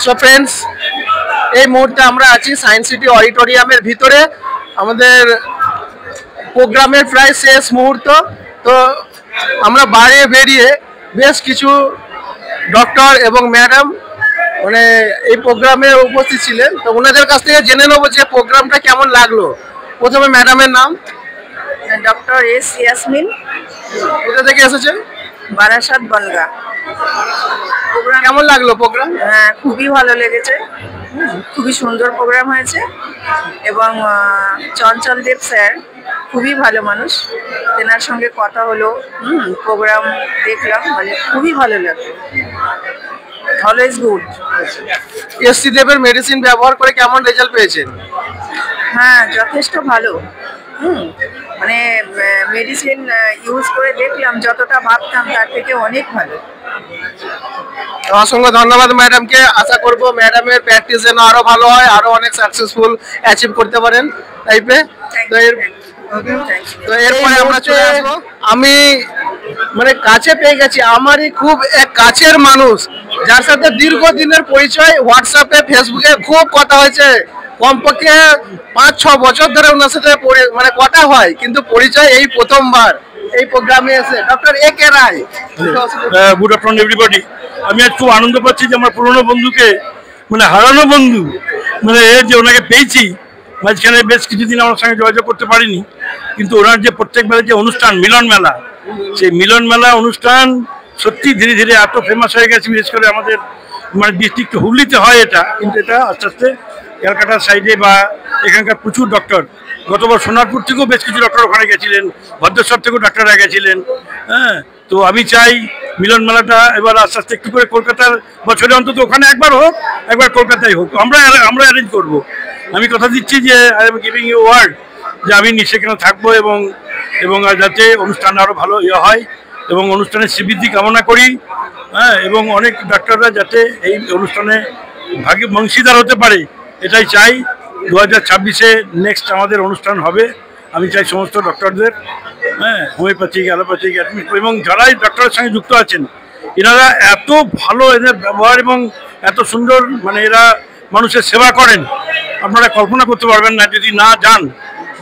So friends, এই মুহূর্তে আমরা আছি সায়েন্স সিটি অডিটোরিয়ামের ভিতরে। আমাদের প্রোগ্রামের প্রায় শেষ মুহূর্ত। তো আমরা বাইরে বেরিয়ে বেশ কিছু ডক্টর এবং ম্যাডাম মানে এই প্রোগ্রামে উপস্থিত ছিলেন। তো ওনাদের কাছ থেকে জেনে নেবো যে প্রোগ্রামটা কেমন লাগলো। প্রথমে ম্যাডামের নাম? Doctor S Yasmin. কোথা থেকে এসেছেন? বারাসাত বনগা। প্রোগ্রাম কেমন লাগলো? প্রোগ্রাম হ্যাঁ, খুবই ভালো লেগেছে, খুবই সুন্দর প্রোগ্রাম হয়েছে এবং চঞ্চল দেব স্যার খুবই ভালো মানুষ, তেনার সঙ্গে কথা হলো, প্রোগ্রাম দেখলাম, মানে খুবই ভালো লাগলো। Always good. এসসি দেবের মেডিসিন ব্যবহার করে কেমন রেজাল্ট পেয়েছেন? হ্যাঁ, যথেষ্ট ভালো। মানে মেডিসিন ইউজ করে দেখলাম, যতটা ভাবতাম তার থেকে অনেক ভালো। অসংখ্য ধন্যবাদ ম্যাডামকে। আশা করব ম্যাডামের প্র্যাকটিস যেন আরো ভালো হয়, আরো অনেক সাকসেসফুল অ্যাচিভ করতে পারেন টাইপে। তো এরপরে আমরা চলে আসবো, আমি মানে কাছে পেয়ে গেছি আমারই খুব এক কাছের মানুষ, যার সাথে দীর্ঘদিনের পরিচয়, হোয়াটসঅ্যাপে ফেসবুকে খুব কথা হয়েছে, কমপক্ষে 5-6 বছর ধরে ওনার সাথে মানে কথা হয়, কিন্তু পরিচয় এই প্রথমবার এই প্রোগ্রামে এসে। Doctor A K Roy. Good afternoon everybody. আমি আজ খুব আনন্দ পাচ্ছি যে আমার পুরনো বন্ধুকে, মানে হারানো বন্ধু, মানে যে ওনাকে পেয়েছি। মাঝখানে বেশ কিছুদিন আমার সঙ্গে যোগাযোগ করতে পারিনি, কিন্তু ওনার যে প্রত্যেকবার যে অনুষ্ঠান মিলন মেলা, সেই মিলন মেলা অনুষ্ঠান সত্যি ধীরে ধীরে এত ফেমাস হয়ে গেছে। বিশেষ করে আমাদের মানে ডিস্ট্রিক্ট হুগলিতে হয় এটা, কিন্তু এটা আস্তে আস্তে ক্যালকাটার সাইডে বা এখানকার প্রচুর ডক্টর, গতবার সোনারপুর থেকেও বেশ কিছু ডক্টর ওখানে গেছিলেন, ভদ্রেশ্বর থেকেও ডাক্তাররা গেছিলেন। হ্যাঁ, তো আমি চাই মিলন মেলাটা এবার আস্তে আস্তে একটু করে কলকাতার বছরে অন্তত ওখানে একবার হোক, একবার কলকাতায় হোক, আমরা অ্যারেঞ্জ করবো। আমি কথা দিচ্ছি যে I am giving you word যে আমি সেখানে থাকবো এবং যাতে অনুষ্ঠান আরও ভালো হয় এবং অনুষ্ঠানের শ্রীবৃদ্ধি কামনা করি। হ্যাঁ, এবং অনেক ডাক্তাররা যাতে এই অনুষ্ঠানে অংশীদার হতে পারে, এটাই চাই। 2026-এ নেক্সট আমাদের অনুষ্ঠান হবে। আমি চাই সমস্ত ডক্টরদের, হ্যাঁ, হোমিওপ্যাথিক, অ্যালোপ্যাথিক, এবং যারাই ডক্টরের সঙ্গে যুক্ত আছেন, এনারা এত ভালো, এদের ব্যবহার এবং এত সুন্দর, মানে এরা মানুষের সেবা করেন, আপনারা কল্পনা করতে পারবেন না। যদি না যান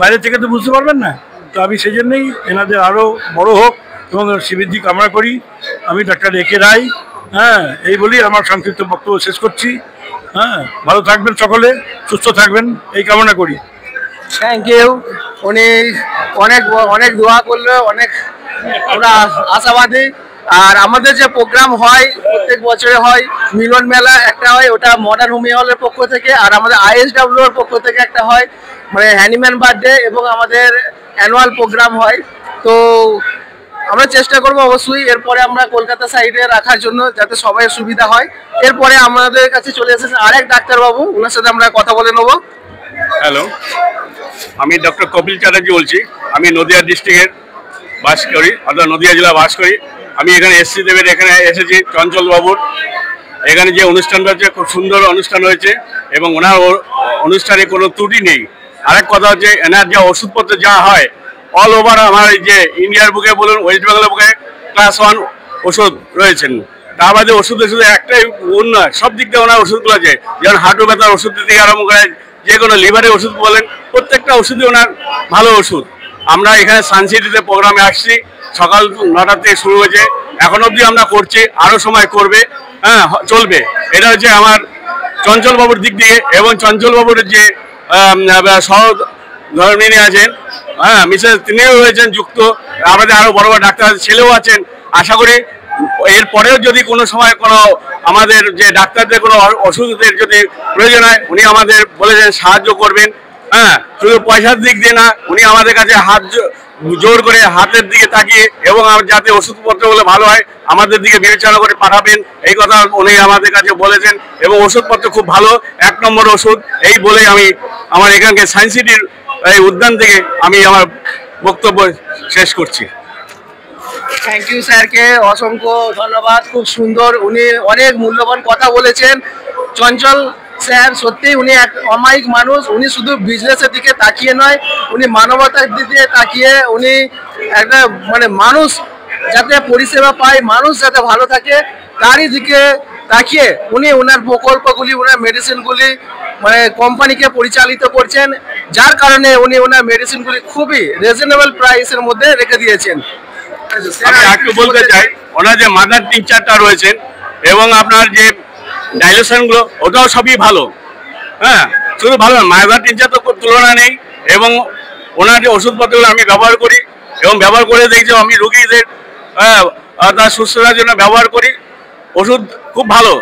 বাইরে থেকে তো বুঝতে পারবেন না। তো আমি সেই জন্যই এনাদের আরও বড় হোক এবং শ্রীবৃদ্ধি কামনা করি। আমি ডাক্তার এ কে রায়। হ্যাঁ, এই বলি আমার সংক্ষিপ্ত বক্তব্য শেষ করছি। হ্যাঁ, ভালো থাকবেন সকলে, সুস্থ থাকবেন, এই কামনা করি। Thank you. উনি অনেক অনেক দোয়া করলো, অনেক আমরা আশাবাদী। আর আমাদের যে প্রোগ্রাম হয় প্রত্যেক বছরে হয়, মিলন মেলা একটা হয়, ওটা মডার্ন হোমিও হলের পক্ষ থেকে, আর আমাদের ISW এর পক্ষ থেকে একটা হয়, মানে হ্যানিম্যান বার্থডে, এবং আমাদের অ্যানুয়াল প্রোগ্রাম হয়। তো আমরা চেষ্টা করবো অবশ্যই এরপরে আমরা কলকাতা সাইডে রাখার জন্য, যাতে সবাই সুবিধা হয়। এরপরে আমাদের কাছে চলে এসেছে আরেক ডাক্তারবাবু, ওনার সাথে আমরা কথা বলে নেবো। হ্যালো, আমি ডক্টর কপিল চ্যাটার্জি বলছি। আমি নদিয়া ডিস্ট্রিক্টের বাস করি, অর্থাৎ নদিয়া জেলা বাস করি। আমি এখানে এসসি দেবের এখানে এসেছি চঞ্চল বাবুর। এখানে যে অনুষ্ঠানটা হচ্ছে খুব সুন্দর অনুষ্ঠান হয়েছে এবং ওনার অনুষ্ঠানে কোনো ত্রুটি নেই। আরেক কথা হচ্ছে, এনার যে ওষুধপত্র যা হয় অল ওভার আমার যে ইন্ডিয়ার বুকে বলুন, ওয়েস্ট বেঙ্গলের বুকে ক্লাস 1 ওষুধ রয়েছেন। তার বাদে ওষুধ একটাই গুণ নয়, সব দিক দিয়ে ওনার ওষুধগুলো আছে, যেমন হাঁটু ব্যথার ওষুধ থেকে আরম্ভ করে যে কোনো লিভারের ওষুধ বলেন, প্রত্যেকটা ওষুধই ওনার ভালো ওষুধ। আমরা এখানে সানসিটিতে প্রোগ্রামে আসছি, সকাল 9টা থেকে শুরু হয়েছে, এখন অবধি আমরা করছি, আরও সময় করবে, হ্যাঁ চলবে। এটা হচ্ছে আমার চঞ্চলবাবুর দিক দিয়ে, এবং চঞ্চলবাবুর যে সহধর্মিনী আছেন, হ্যাঁ মিসেস, তিনিও হয়েছেন যুক্ত। আমাদের আরও বড় বড় ডাক্তার ছেলেও আছেন। আশা করি এরপরেও যদি কোনো সময় কোনো আমাদের যে ডাক্তারদের কোনো ওষুধের যদি প্রয়োজন হয়, উনি আমাদের বলেছেন সাহায্য করবেন। হ্যাঁ, শুধু পয়সার দিক দিয়ে না, উনি আমাদের কাছে হাত জোর করে হাতের দিকে তাকিয়ে এবং যাতে ওষুধপত্রগুলো ভালো হয় আমাদের দিকে বিবেচনা করে পাঠাবেন, এই কথা উনি আমাদের কাছে বলেছেন। এবং ওষুধপত্র খুব ভালো, 1 নম্বর ওষুধ। এই বলে আমি আমার এখানকার সায়েন্স সিটির এই উদ্যান থেকে আমি আমার বক্তব্য শেষ করছি। থ্যাংক ইউ স্যারকে, অসংখ্য ধন্যবাদ। খুব সুন্দর, উনি অনেক মূল্যবান কথা বলেছেন। চঞ্চল স্যার সত্যি উনি এক অমায়িক মানুষ। উনি শুধু বিজনেসের দিকে তাকিয়ে নয়, উনি মানবতার দিকে তাকিয়ে উনি একটা মানে মানুষ যাতে পরিষেবা পায়, মানুষ যাতে ভালো থাকে, তারই দিকে তাকিয়ে উনি ওনার প্রকল্পগুলি, ওনার মেডিসিনগুলি মানে কোম্পানিকে পরিচালিত করছেন, যার কারণে উনি ওনার মেডিসিনগুলি খুবই রিজনেবল প্রাইসের মধ্যে রেখে দিয়েছেন। আমি একটু বলতে চাই, ওনার যে মাদার টিংচারটা রয়েছেন এবং আপনার যে ডাইলেশনগুলো, ওটাও সবই ভালো। হ্যাঁ, শুধু ভালো না, মাদার টিংচার তো তুলনা নেই। এবং ওনার যে ওষুধপত্রগুলো আমি ব্যবহার করি এবং ব্যবহার করে দেখছি, আমি রুগীদের তার সুস্থতার জন্য ব্যবহার করি, ওষুধ খুব ভালো।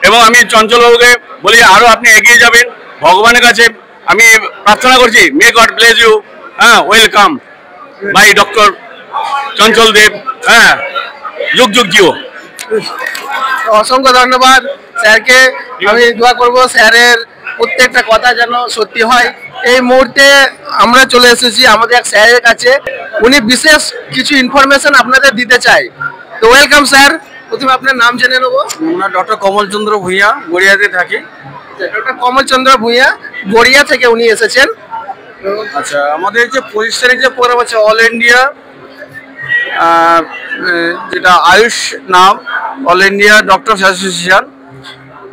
এবং আমি চঞ্চলবাবুকে বলি আরও আপনি এগিয়ে যাবেন, ভগবানের কাছে আমি প্রার্থনা করছি, মে গড ব্লেস ইউ। হ্যাঁ, ওয়েলকাম বাই ডক্টর চঞ্চল দেব। হ্যাঁ, যুগ যুগ জিও। অসংখ্য ধন্যবাদ স্যারকে। আমি দোয়া করব স্যারের প্রত্যেকটা কথা যেন সত্যি হয়। এই মুহূর্তে আমরা চলে এসেছি আমাদের এক স্যারের কাছে, উনি বিশেষ কিছু ইনফরমেশন আপনাদের দিতে চাই। তো ওয়েলকাম স্যার। প্রথমে আপনার নাম জেনে নেবো। আমরা ডক্টর কমলচন্দ্র ভূঁইয়া, গড়িয়াতে থাকি। ডক্টর কমলচন্দ্র ভূঁইয়া, গড়িয়া থেকে উনি এসেছেন। আচ্ছা, আমাদের যে 25 তারিখ যে প্রোগ্রাম আছে অল ইন্ডিয়া, যেটা আয়ুষ নাম, অল ইন্ডিয়া ডক্টরস অ্যাসোসিয়েশন,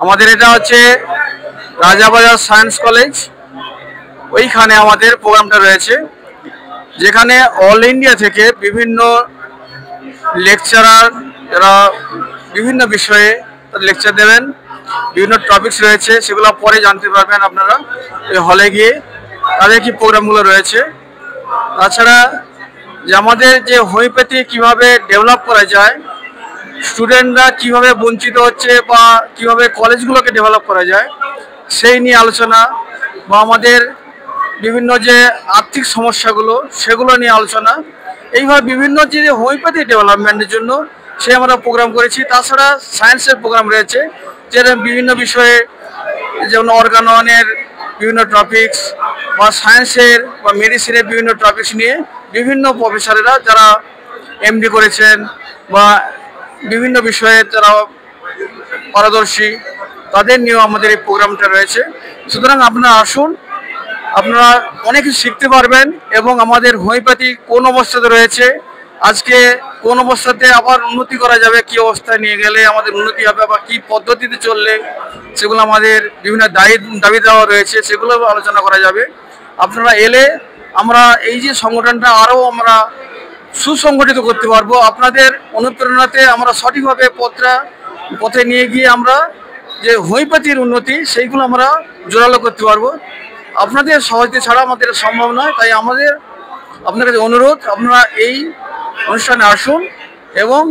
আমাদের এটা হচ্ছে রাজাবাজার সায়েন্স কলেজ, ওইখানে আমাদের প্রোগ্রামটা রয়েছে, যেখানে অল ইন্ডিয়া থেকে বিভিন্ন লেকচারার, যারা বিভিন্ন বিষয়ে লেকচার দেবেন, বিভিন্ন টপিকস রয়েছে, সেগুলো পরে জানতে পারবেন আপনারা এই হলে গিয়ে তাদের কি প্রোগ্রামগুলো রয়েছে। তাছাড়া যে আমাদের যে হোমিওপ্যাথি কিভাবে ডেভেলপ করা যায়, স্টুডেন্টরা কিভাবে বঞ্চিত হচ্ছে বা কিভাবে কলেজগুলোকে ডেভেলপ করা যায় সেই নিয়ে আলোচনা, বা আমাদের বিভিন্ন যে আর্থিক সমস্যাগুলো সেগুলো নিয়ে আলোচনা, এইভাবে বিভিন্ন যে হোমিওপ্যাথি ডেভেলপমেন্টের জন্য সে আমরা প্রোগ্রাম করেছি। তাছাড়া সায়েন্সের প্রোগ্রাম রয়েছে, যেটা বিভিন্ন বিষয়ে, যেমন অর্গাননের বিভিন্ন টপিকস বা সায়েন্সের বা মেডিসিনের বিভিন্ন টপিকস নিয়ে বিভিন্ন প্রফেসরেরা যারা এমডি করেছেন বা বিভিন্ন বিষয়ে যারা পারদর্শী, তাদের নিয়েও আমাদের এই প্রোগ্রামটা রয়েছে। সুতরাং আপনারা আসুন, আপনারা অনেক কিছু শিখতে পারবেন এবং আমাদের হোমিওপ্যাথি কোন অবস্থাতে রয়েছে, আজকে কোন অবস্থাতে আবার উন্নতি করা যাবে, কি অবস্থায় নিয়ে গেলে আমাদের উন্নতি হবে বা কি পদ্ধতিতে চললে সেগুলো আমাদের বিভিন্ন দাবি দেওয়া রয়েছে, সেগুলো আলোচনা করা যাবে। আপনারা এলে আমরা এই যে সংগঠনটা আরও আমরা সুসংগঠিত করতে পারবো। আপনাদের অনুপ্রেরণাতে আমরা সঠিকভাবে পথে নিয়ে গিয়ে আমরা যে হোমিওপ্যাথির উন্নতি সেইগুলো আমরা জোরালো করতে পারবো। আপনাদের সহযোগিতা ছাড়া আমাদের সম্ভব নয়। তাই আমাদের আপনার কাছে অনুরোধ, আপনারা এই অনুষ্ঠানে আসুন এবং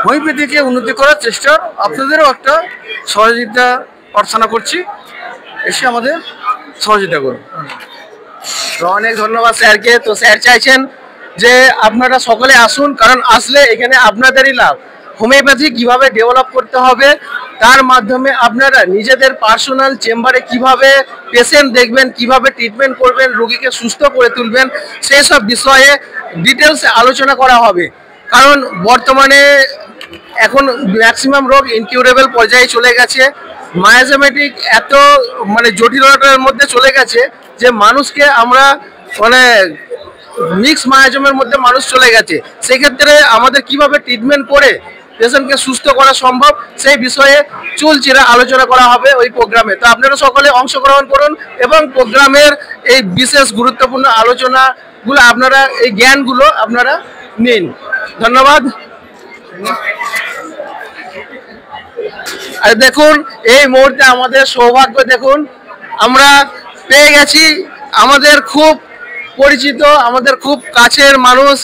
হোমিওপ্যাথিকে উন্নতি করার চেষ্টা, আপনাদেরও একটা সহযোগিতা প্রার্থনা করছি, এসে আমাদের সহযোগিতা করুন। অনেক ধন্যবাদ স্যারকে। তো স্যার চাইছেন যে আপনারা সকলে আসুন, কারণ আসলে এখানে আপনাদেরই লাভ। হোমিওপ্যাথি কিভাবে ডেভেলপ করতে হবে, তার মাধ্যমে আপনারা নিজেদের পার্সোনাল চেম্বারে কিভাবে পেশেন্ট দেখবেন, কিভাবে ট্রিটমেন্ট করবেন, রোগীকে সুস্থ করে তুলবেন, সেই সব বিষয়ে ডিটেলস আলোচনা করা হবে। কারণ বর্তমানে এখন ম্যাক্সিমাম রোগ ইনকিউরেবল পর্যায়ে চলে গেছে, মায়াজমেটিক এত মানে জটিলতার মধ্যে চলে গেছে যে মানুষকে আমরা মানে মিক্স মায়াজমের মধ্যে মানুষ চলে গেছে। সেক্ষেত্রে আমাদের কিভাবে ট্রিটমেন্ট করে পেশেন্টকে সুস্থ করা সম্ভব, সেই বিষয়ে চুলচিরা আলোচনা করা হবে ওই প্রোগ্রামে। তো আপনারা সকলে অংশগ্রহণ করুন এবং প্রোগ্রামের এই বিশেষ গুরুত্বপূর্ণ আলোচনাগুলো আপনারা, এই জ্ঞানগুলো আপনারা নিন। ধন্যবাদ। আর দেখুন এই মুহূর্তে আমাদের সৌভাগ্য, দেখুন আমরা পেয়ে গেছি আমাদের খুব পরিচিত, আমাদের খুব কাছের মানুষ,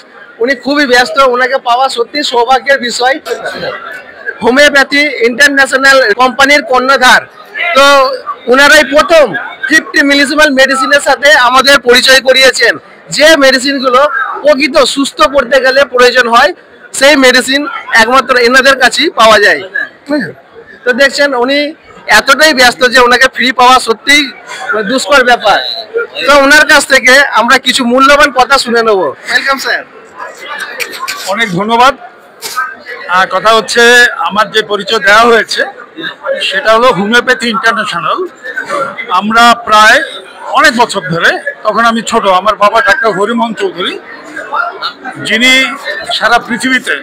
উনি খুবই ব্যস্ত, ওনাকে পাওয়া সত্যি সৌভাগ্যের বিষয়। হোমিওপ্যাথি ইন্টারন্যাশনাল কোম্পানির কর্ণধার, তো ওনারাই প্রথম 50 মিলিসিমাল মেডিসিনের সাথে আমাদের পরিচয় করিয়েছেন। যে মেডিসিনগুলো প্রকৃত সুস্থ করতে গেলে প্রয়োজন হয়, সেই মেডিসিন একমাত্র এনাদের কাছেই পাওয়া যায়। তো দেখছেন উনি এতটাই ব্যস্ত যে ওনাকে ফ্রি পাওয়া সত্যিই দুষ্কর ব্যাপার। তো ওনার কাছ থেকে আমরা কিছু মূল্যবান কথা শুনে নেব। Welcome sir. অনেক ধন্যবাদ। আর কথা হচ্ছে, আমার যে পরিচয় দেওয়া হয়েছে সেটা হলো হোমিওপ্যাথি ইন্টারন্যাশনাল। আমরা প্রায় অনেক বছর ধরে, তখন আমি ছোট, আমার বাবা ডাক্তার হরিমোহন চৌধুরী, যিনি সারা পৃথিবীতে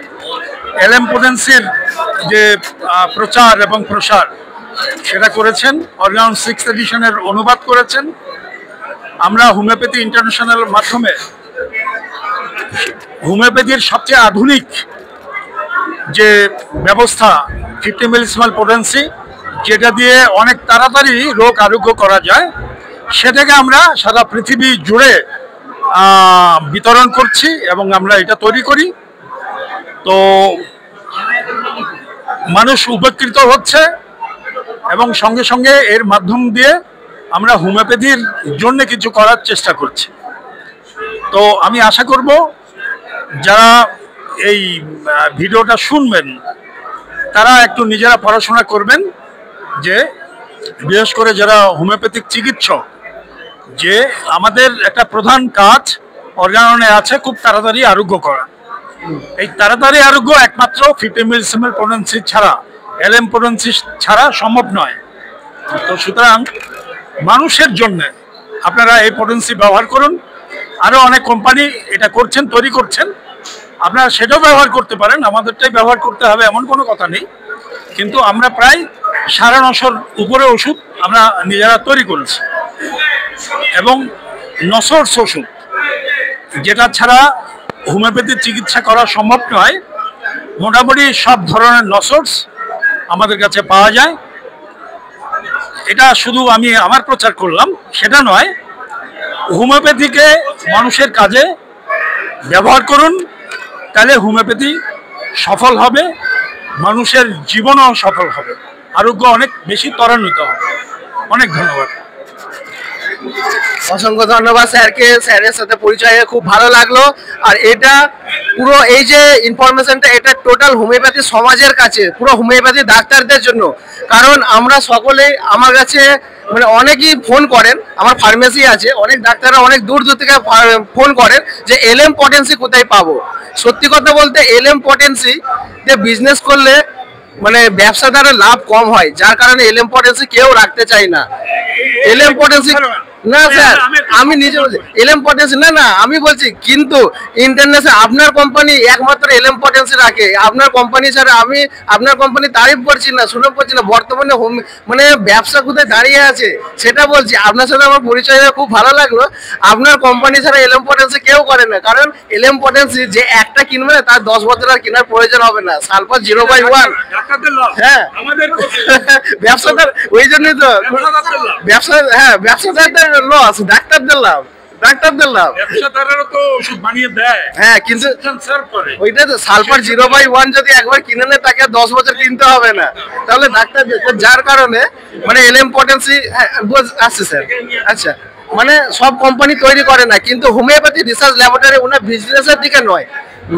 এলএম পোটেন্সির যে প্রচার এবং প্রসার সেটা করেছেন, অর্গান 6th এডিশনের অনুবাদ করেছেন। আমরা হোমিওপ্যাথি ইন্টারন্যাশনালের মাধ্যমে হোমিওপ্যাথির সবচেয়ে আধুনিক যে ব্যবস্থা 50 মিলিসিমাল পোটেন্সি, যেটা দিয়ে অনেক তাড়াতাড়ি রোগ আরোগ্য করা যায়, সেটাকে আমরা সারা পৃথিবী জুড়ে বিতরণ করছি এবং আমরা এটা তৈরি করি। তো মানুষ উপকৃত হচ্ছে এবং সঙ্গে সঙ্গে এর মাধ্যম দিয়ে আমরা হোমিওপ্যাথির জন্য কিছু করার চেষ্টা করছি। তো আমি আশা করব যারা এই ভিডিওটা শুনবেন তারা একটু নিজেরা পড়াশোনা করবেন, যে বিশেষ করে যারা হোমিওপ্যাথিক চিকিৎসক, যে আমাদের একটা প্রধান কাজ অর্গাননে আছে খুব তাড়াতাড়ি আরোগ্য করা। এই তাড়াতাড়ি আরোগ্য একমাত্র 50 মিলিসিমাল পোটেন্সি ছাড়া, এলএম পোটেন্সি ছাড়া সম্ভব নয়। তো সুতরাং মানুষের জন্য আপনারা এই পোটেন্সি ব্যবহার করুন। আরও অনেক কোম্পানি এটা করছেন, তৈরি করছেন, আপনারা সেটাও ব্যবহার করতে পারেন। আমাদেরটাই ব্যবহার করতে হবে এমন কোনো কথা নেই, কিন্তু আমরা প্রায় 950 উপরে ওষুধ আমরা নিজেরা তৈরি করেছি। এবং নসর্স ওষুধ, যেটা ছাড়া হোমিওপ্যাথির চিকিৎসা করা সম্ভব নয়, মোটামুটি সব ধরনের নসর্স আমাদের কাছে পাওয়া যায়। এটা শুধু আমি আমার প্রচার করলাম সেটা নয়, হোমিওপ্যাথিকে মানুষের কাজে ব্যবহার করুন, তাহলে হোমিওপ্যাথি সফল হবে, মানুষের জীবনও সফল হবে, আরোগ্য অনেক বেশি ত্বরান্বিত হবে। অনেক ধন্যবাদ। অসংখ্য ধন্যবাদ স্যারকে, স্যারের সাথে পরিচয় হয়ে খুব ভালো লাগলো। আর এটা পুরো এই যে ইনফরমেশনটা, এটা টোটাল হোমিওপ্যাথি সমাজের কাছে, পুরো হোমিওপ্যাথি ডাক্তারদের জন্য। কারণ আমরা সকলেই, আমার কাছে মানে অনেকেই ফোন করেন, আমার ফার্মেসি আছে, অনেক ডাক্তাররা অনেক দূর দূর থেকে ফোন করেন যে এলএম পোটেন্সি কোথায় পাবো। সত্যি কথা বলতে এলএম পোটেন্সি যে বিজনেস করলে মানে ব্যবসাদারের লাভ কম হয়, যার কারণে এলএম পোটেন্সি কেউ রাখতে চায় না। এলএম পোটেন্সি না স্যার, আমি নিজে বলছি এলএম পোটেন্সি না, আমি বলছি কিন্তু ইন্টারন্যাশনাল আপনার কোম্পানি একমাত্র এলএম পোটেন্সি রাখে। আপনার কোম্পানি ছাড়া আমি আপনার কোম্পানি তারিফ করছি না, সুনাম করছি না, বর্তমানে মানে ব্যবসা কোথায় দাঁড়িয়ে আছে সেটা বলছি। আপনার সাথে আমার পরিচয় হয়ে খুব ভালো লাগলো। আপনার কোম্পানি ছাড়া এলএম পোটেন্সি কেউ করে না, কারণ এলএম পোটেন্সি যে একটা কিনবে না তার 10 বছর আর কেনার প্রয়োজন হবে না। সালফার 0/1, হ্যাঁ ব্যবসাদার, ওই জন্যই তো ব্যবসা, হ্যাঁ ব্যবসাদারদের লস, ডাক্তারদের লাভ, ডাক্তারদের লাভ। ব্যবসাদারেরও তো ওষুধ বানিয়ে দেয়, হ্যাঁ কিন্তু ওইটা তো সালফার 0/1 যদি একবার কিনে নেয় তাকে 10 বছর কিনতে হবে না, তাহলে ডাক্তারদের, যার কারণে মানে এলএম পোটেন্সি আসছে স্যার। আচ্ছা, মানে সব কোম্পানি তৈরি করে না, কিন্তু হোমিওপ্যাথি রিসার্চ ল্যাবরেটরি ওনার বিজনেসের দিকে নয়,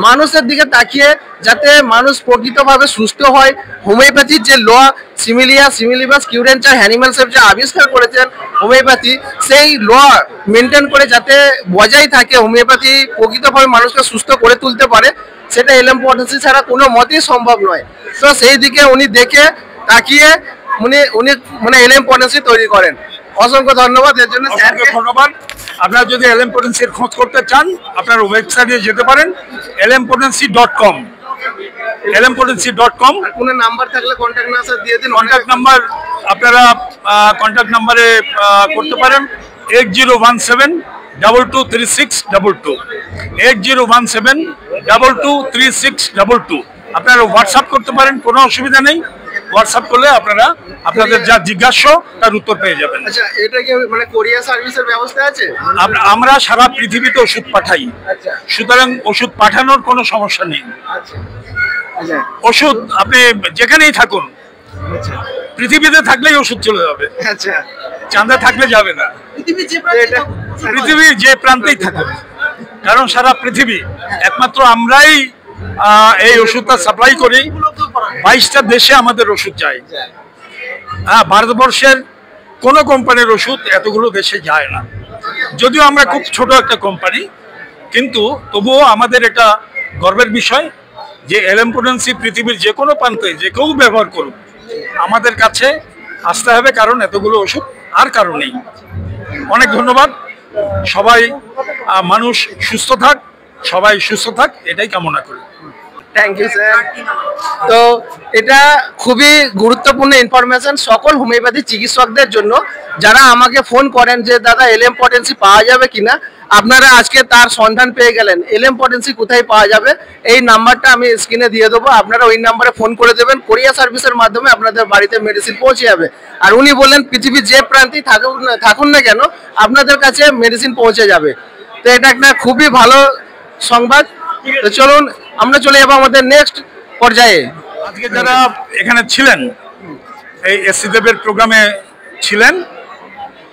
মানুষের দিকে তাকিয়ে যাতে মানুষ প্রকৃতভাবে সুস্থ হয়। হোমিওপ্যাথির যে ল সিমিলিবাস কিউরেন্টার হ্যানিম্যানসেফ যে আবিষ্কার করেছেন হোমিওপ্যাথি, সেই ল মেনটেন করে যাতে বজায় থাকে, হোমিওপ্যাথি প্রকৃতভাবে মানুষকে সুস্থ করে তুলতে পারে, সেটা এলএম পোটেন্সি ছাড়া কোনো মতেই সম্ভব নয়। তো সেই দিকে উনি দেখে তাকিয়ে উনি মানে এলএম পোটেন্সি তৈরি করেন। অসংখ্য ধন্যবাদ এর জন্য স্যারকে। ধন্যবাদ। আপনারা যদি এলএম পোটেন্সির খোঁজ করতে চান আপনার ওয়েবসাইটে যেতে পারেন, lmpotency.com, lmpotency.com। কোনো নাম্বার থাকলে কন্ট্যাক্ট নাম্বার দিয়ে দিন। কন্ট্যাক্ট নাম্বার আপনারা কন্ট্যাক্ট নাম্বারে করতে পারেন 8017223622, 8017223622। আপনারা হোয়াটসঅ্যাপ করতে পারেন, কোনো অসুবিধা নেই। হোয়াটসঅ্যাপ করলে আপনারা আপনাদের যা জিজ্ঞাসা তার উত্তর পেয়ে যাবেন। আচ্ছা, এটা কি মানে কোরিয়ার সার্ভিসের ব্যবস্থা আছে? আমরা সারা পৃথিবীতে ওষুধ পাঠাই, সুতরাং ওষুধ পাঠানোর কোনো সমস্যা নেই। ওষুধ আপনি যেখানেই থাকুন, পৃথিবীতে থাকলেই ওষুধ চলে যাবে। আচ্ছা, চাঁদে থাকলে যাবে না, পৃথিবীর যে প্রান্তেই থাকুন, কারণ সারা পৃথিবী একমাত্র আমরাই এই ওষুধটা সাপ্লাই করি। 22টা দেশে আমাদের ওষুধ যায়। হ্যাঁ, ভারতবর্ষের কোনো কোম্পানির ওষুধ এতগুলো দেশে যায় না, যদিও আমরা খুব ছোট একটা কোম্পানি, কিন্তু তবুও আমাদের এটা গর্বের বিষয় যে এলএম পোটেন্সি পৃথিবীর যে কোনো প্রান্তে যে কেউ ব্যবহার করুক, আমাদের কাছে আসতে হবে, কারণ এতগুলো ওষুধ আর কারো নেই। অনেক ধন্যবাদ। সবাই মানুষ সুস্থ থাক, সবাই সুস্থ থাক, এটাই কামনা করি। Thank you sir. তো এটা খুবই গুরুত্বপূর্ণ ইনফরমেশন সকল হোমিওপ্যাথি চিকিৎসকদের জন্য, যারা আমাকে ফোন করেন যে দাদা এলএম পটেন্সি পাওয়া যাবে কিনা। আপনারা আজকে তার সন্ধান পেয়ে গেলেন। এলএম পটেন্সি কোথায় পাওয়া যাবে, এই নাম্বারটা আমি স্ক্রিনে দিয়ে দেবো, আপনারা ওই নাম্বারে ফোন করে দেবেন। কোরিয়ার সার্ভিসের মাধ্যমে আপনাদের বাড়িতে মেডিসিন পৌঁছে যাবে। আর উনি বললেন পৃথিবীর যে প্রান্তেই থাকুন না কেন আপনাদের কাছে মেডিসিন পৌঁছে যাবে। তো এটা একটা খুবই ভালো সংবাদ। তো চলুন আমরা চলে যাবো আমাদের নেক্সট পর্যায়ে। আজকে যারা এখানে ছিলেন, এই এসসি দেবের প্রোগ্রামে ছিলেন,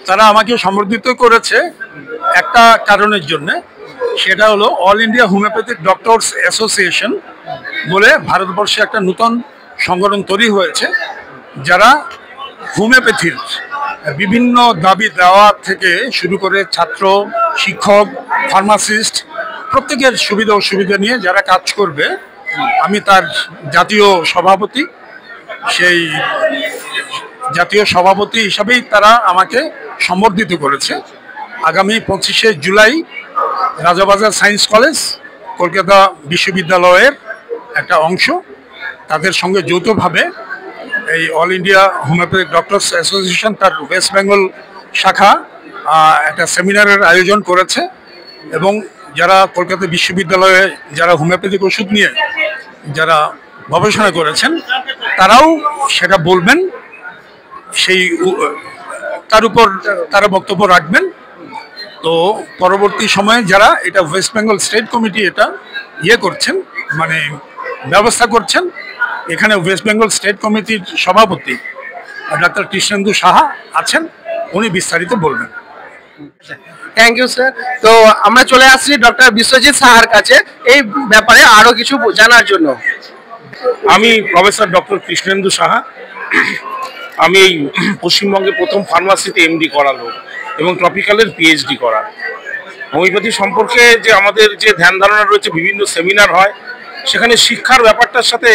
তারা আমাকে সম্বর্ধিত করেছে একটা কারণের জন্য। সেটা হলো all India homeopathic doctors association বলে ভারতবর্ষে একটা নতুন সংগঠন তৈরি হয়েছে, যারা হোমিওপ্যাথির বিভিন্ন দাবি দেওয়া থেকে শুরু করে ছাত্র, শিক্ষক, ফার্মাসিস্ট প্রত্যেকের সুবিধা অসুবিধা নিয়ে যারা কাজ করবে। আমি তার জাতীয় সভাপতি, সেই জাতীয় সভাপতি হিসাবেই তারা আমাকে সম্বর্ধিত করেছে। আগামী 25শে জুলাই রাজাবাজার সায়েন্স কলেজ কলকাতা বিশ্ববিদ্যালয়ের একটা অংশ, তাদের সঙ্গে যৌথভাবে এই all India homeopathic doctors association তার ওয়েস্ট বেঙ্গল শাখা একটা সেমিনারের আয়োজন করেছে। এবং যারা কলকাতা বিশ্ববিদ্যালয়ে যারা হোমিওপ্যাথিক ওষুধ নিয়ে যারা গবেষণা করেছেন, তারাও সেটা বলবেন, সেই তার উপর তারা বক্তব্য রাখবেন। তো পরবর্তী সময়ে যারা এটা ওয়েস্ট বেঙ্গল স্টেট কমিটি এটা করছেন, মানে ব্যবস্থা করছেন, এখানে ওয়েস্ট বেঙ্গল স্টেট কমিটির সভাপতি ডাক্তার কৃষ্ণেন্দু সাহা আছেন, উনি বিস্তারিত বলবেন। Thank you sir. তো আমরা চলে আসছি ডক্টর বিশ্বজিৎ সাহার কাছে এই ব্যাপারে আরো কিছু জানার জন্য। আমি প্রফেসর ডক্টর কৃষ্ণেন্দু সাহা। আমি এই পশ্চিমবঙ্গে প্রথম ফার্মাসিতে এমডি করালো এবং ট্রপিক্যালের পিএইচডি করা। হোমিওপ্যাথি সম্পর্কে যে আমাদের যে ধ্যান ধারণা রয়েছে, বিভিন্ন সেমিনার হয়, সেখানে শিক্ষার ব্যাপারটার সাথে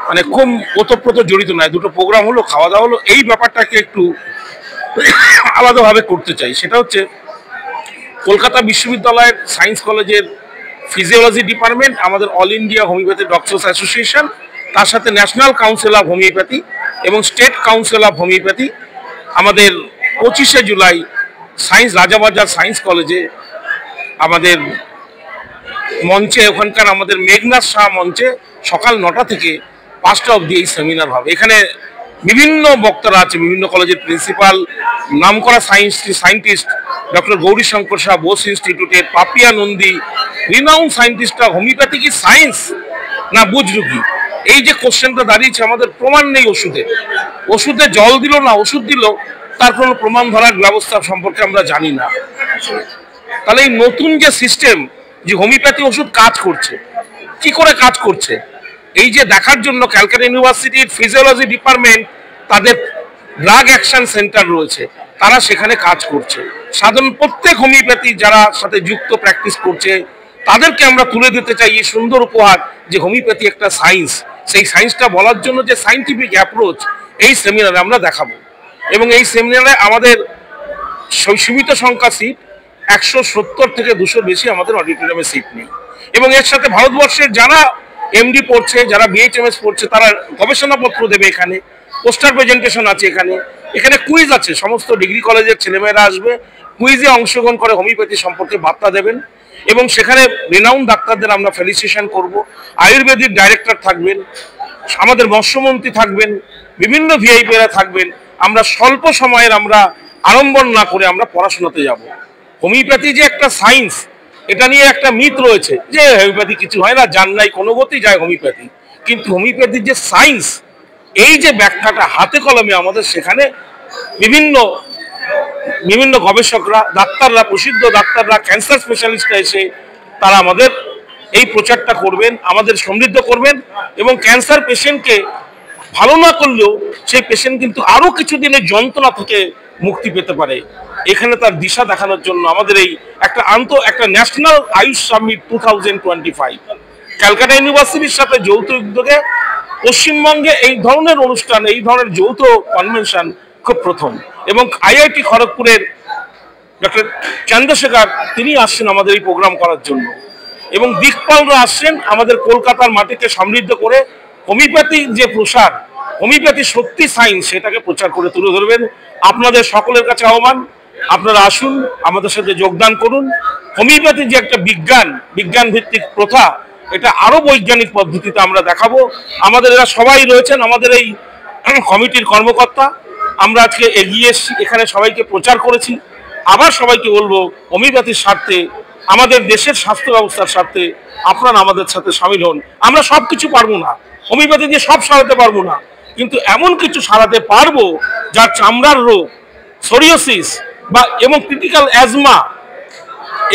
মানে খুব ওতপ্রোত জড়িত নয়। দুটো প্রোগ্রাম হলো, খাওয়া দাওয়া হলো, এই ব্যাপারটাকে একটু আলাদাভাবে করতে চাই। সেটা হচ্ছে কলকাতা বিশ্ববিদ্যালয়ের সায়েন্স কলেজের ফিজিওলজি ডিপার্টমেন্ট, আমাদের all India homeopathy doctors association, তার সাথে ন্যাশনাল কাউন্সিল অফ হোমিওপ্যাথি এবং স্টেট কাউন্সিল অফ হোমিওপ্যাথি আমাদের 25শে জুলাই সায়েন্স রাজাবাজার সায়েন্স কলেজে আমাদের মঞ্চে, ওখানকার আমাদের মেঘনাথ শাহ মঞ্চে সকাল 9টা থেকে 5টা অবধি এই সেমিনার হবে। এখানে বিভিন্ন বক্তারা আছে, বিভিন্ন কলেজের প্রিন্সিপাল, নামকরা সায়েন্টিস্ট ডক্টর গৌরীশঙ্কর শাহ বোস ইনস্টিটিউটের, পাপিয়া নন্দী, রিনাউন্ড সায়েন্টিস্টরা। হোমিওপ্যাথি কি সায়েন্স না বুঝরুগি? এই যে কোশ্চেনটা দাঁড়িয়েছে, আমাদের প্রমাণ নেই ওষুধে জল দিল না ওষুধ দিল, তার কোনো প্রমাণ ধরার ব্যবস্থা সম্পর্কে আমরা জানি না। তাহলে এই নতুন যে সিস্টেম, যে হোমিওপ্যাথি ওষুধ কাজ করছে, কি করে কাজ করছে, এই যে দেখার জন্য ক্যালকাটা ইউনিভার্সিটির ফিজিওলজি ডিপার্টমেন্ট, তাদের ড্রাগ অ্যাকশন সেন্টার রয়েছে, তারা সেখানে কাজ করছে। সাধারণ প্রত্যেক হোমিওপ্যাথি যারা সাথে যুক্ত প্র্যাকটিস করছে, তাদেরকে আমরা তুলে দিতে চাই এই সুন্দর উপহার যে হোমিওপ্যাথি একটা সায়েন্স। সেই সায়েন্সটা বলার জন্য যে সায়েন্টিফিক অ্যাপ্রোচ, এই সেমিনারে আমরা দেখাবো। এবং এই সেমিনারে আমাদের সীমিত সংখ্যা সিট, 170 থেকে 200 বেশি আমাদের অডিটোরিয়ামে সিট নেই। এবং এর সাথে ভারতবর্ষের যারা এমডি পড়ছে, যারা বিএইচএমএস পড়ছে, তারা গবেষণাপত্র দেবে, এখানে পোস্টার প্রেজেন্টেশন আছে, এখানে কুইজ আছে। সমস্ত ডিগ্রি কলেজের ছেলেমেয়েরা আসবে, কুইজে অংশগ্রহণ করে হোমিওপ্যাথি সম্পর্কে বার্তা দেবেন। এবং সেখানে রিনাউন্ড ডাক্তারদের আমরা ফেলিসিটেশন করব। আয়ুর্বেদিক ডাইরেক্টর থাকবেন, আমাদের মৎস্যমন্ত্রী থাকবেন, বিভিন্ন ভিআইপিরা থাকবেন। আমরা স্বল্প সময়ের আমরা আড়ম্বর না করে আমরা পড়াশোনাতে যাব। হোমিওপ্যাথি যে একটা সায়েন্স, এটা নিয়ে একটা মিথ রয়েছে যে হোমিওপ্যাথি কিছু হয় না, জান নাই কোনো গতি যায় হোমিওপ্যাথি। কিন্তু হোমিওপ্যাথির যে সায়েন্স, এই যে ব্যাখ্যাটা হাতে কলমে আমাদের সেখানে বিভিন্ন গবেষকরা, ডাক্তাররা, প্রসিদ্ধ ডাক্তাররা, ক্যান্সার স্পেশালিস্টরা এসে তারা আমাদের এই প্রচারটা করবেন, আমাদের সমৃদ্ধ করবেন। এবং ক্যান্সার পেশেন্টকে ভালো না করলেও সেই পেশেন্ট কিন্তু আরও কিছুদিনের যন্ত্রণা থেকে মুক্তি পেতে পারে। এখানে তার দিশা দেখানোর জন্য আমাদের এই একটা ন্যাশনাল আয়ুষ সামিট 2025 ক্যালকাটা ইউনিভার্সিটির সাথে যৌথ উদ্যোগে পশ্চিমবঙ্গে এই ধরনের অনুষ্ঠান, এই ধরনের যৌথ কনভেনশন খুব প্রথম। এবং আইআইটি খড়গপুরের ডক্টর চন্দ্রশেখর তিনি আসছেন আমাদের এই প্রোগ্রাম করার জন্য। এবং দিকপালরা আসছেন আমাদের কলকাতার মাটিকে সমৃদ্ধ করে হোমিওপ্যাথির যে প্রসার, হোমিওপ্যাথি সত্যি সায়েন্স, সেটাকে প্রচার করে তুলে ধরবেন। আপনাদের সকলের কাছে আহ্বান, আপনারা আসুন, আমাদের সাথে যোগদান করুন। হোমিওপ্যাথি যে একটা বিজ্ঞান ভিত্তিক প্রথা, এটা আরো বৈজ্ঞানিক পদ্ধতিতে আমরা দেখাবো। আমাদের এরা সবাই রয়েছেন আমাদের এই কমিটির কর্মকর্তা। আমরা আজকে এগিয়ে এসেছি, এখানে সবাইকে প্রচার করেছি। আবার সবাইকে বলবো, হোমিওপ্যাথির স্বার্থে, আমাদের দেশের স্বাস্থ্য ব্যবস্থার স্বার্থে আপনারা আমাদের সাথে সামিল হন। আমরা সব কিছু পারবো না, হোমিওপ্যাথি দিয়ে সব সারাতে পারবো না, কিন্তু এমন কিছু সারাতে পারবো যার চামড়ার রোগ, সোরিয়াসিস বা এবং ক্রিটিক্যাল অ্যাজমা,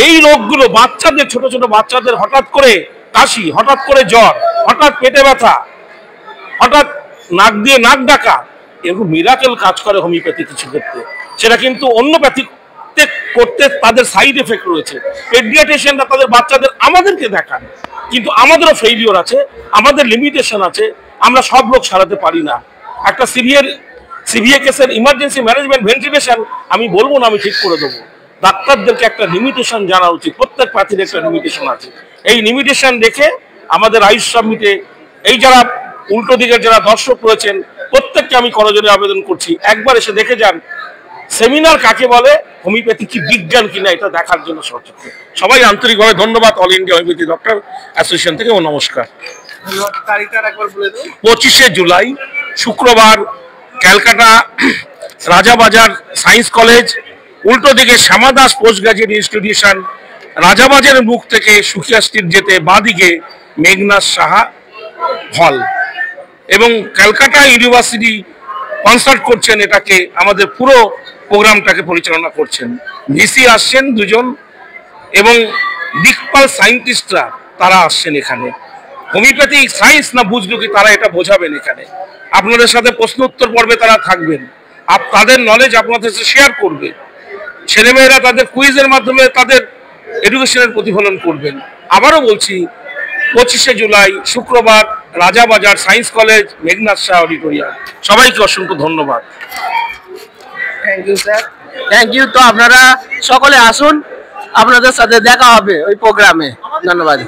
এই রোগগুলো বাচ্চাদের, ছোট ছোট বাচ্চাদের হঠাৎ করে কাশি, হঠাৎ করে জ্বর, হঠাৎ পেটে ব্যথা, হঠাৎ নাক দিয়ে নাক ডাকা, এরকম মিরাকেল কাজ করে হোমিওপ্যাথি কিছু ক্ষেত্রে। সেটা কিন্তু অন্য প্যাথিতে করতে তাদের সাইড এফেক্ট রয়েছে। পেডিয়াট্রিশিয়ানরা তাদের বাচ্চাদের আমাদেরকে দেখান, কিন্তু আমাদেরও ফেইলিওর আছে, আমাদের লিমিটেশন আছে, আমরা সব রোগ সারাতে পারি না। একটা সিভিয়ার কেসের ইমার্জেন্সি ম্যানেজমেন্ট ভেন্টিলেশন আমি বলবো না আমি ঠিক করে দেবো, ডাক্তারদেরকে একটা লিমিটেশন জানা উচিত। প্রত্যেক প্যাথির একটা লিমিটেশন আছে। এই লিমিটেশন দেখে আমাদের আয়ুষ সামিটে এই যারা উল্টো দিকের যারা দর্শক রয়েছেন, প্রত্যেককে আমি করজোড়ে আবেদন করছি, একবার এসে দেখে যান সেমিনার কাকে বলে, হোমিওপ্যাথি কি বিজ্ঞান কিনা, এটা দেখার জন্য সচেতন। সবাই আন্তরিকভাবে ধন্যবাদ all India homeopathy doctor association থেকে, ও নমস্কার। 25শে জুলাই শুক্রবার ক্যালকাটা রাজাবাজার সায়েন্স কলেজ, উল্টো দিকে শ্যামা দাস পোস্ট গ্রাজুয়েট ইনস্টিটিউশন, রাজাবাজারের মুখ থেকে সুখিয়া স্ট্রিট যেতে বাঁদিকে মেঘনাথ সাহা হল, এবং ক্যালকাটা ইউনিভার্সিটি কনসাল্ট করছেন এটাকে, আমাদের পুরো প্রোগ্রামটাকে পরিচালনা করছেন। ভিসি আসছেন দুজন এবং দিকপাল সায়েন্টিস্টরা তারা আসছেন এখানে। হোমিওপ্যাথি সায়েন্স না বুঝলো কি তারা এটা বোঝাবেন এখানে। আপনাদের সাথে প্রশ্ন উত্তর পর্বে তারা থাকবেন, তাদের নলেজ আপনাদের সাথে শেয়ার করবে। ছেলেমেয়েরা তাদের কুইজের মাধ্যমে তাদের এডুকেশনের প্রতিফলন করবেন। আবারও বলছি, 25শে জুলাই শুক্রবার Rajabazar science college, Meghnath Saha auditorium. সবাইকে অসংখ্য ধন্যবাদ। Thank you sir, thank you. তো আপনারা সকলে আসুন, আপনাদের সাথে দেখা হবে ওই প্রোগ্রামে। ধন্যবাদ।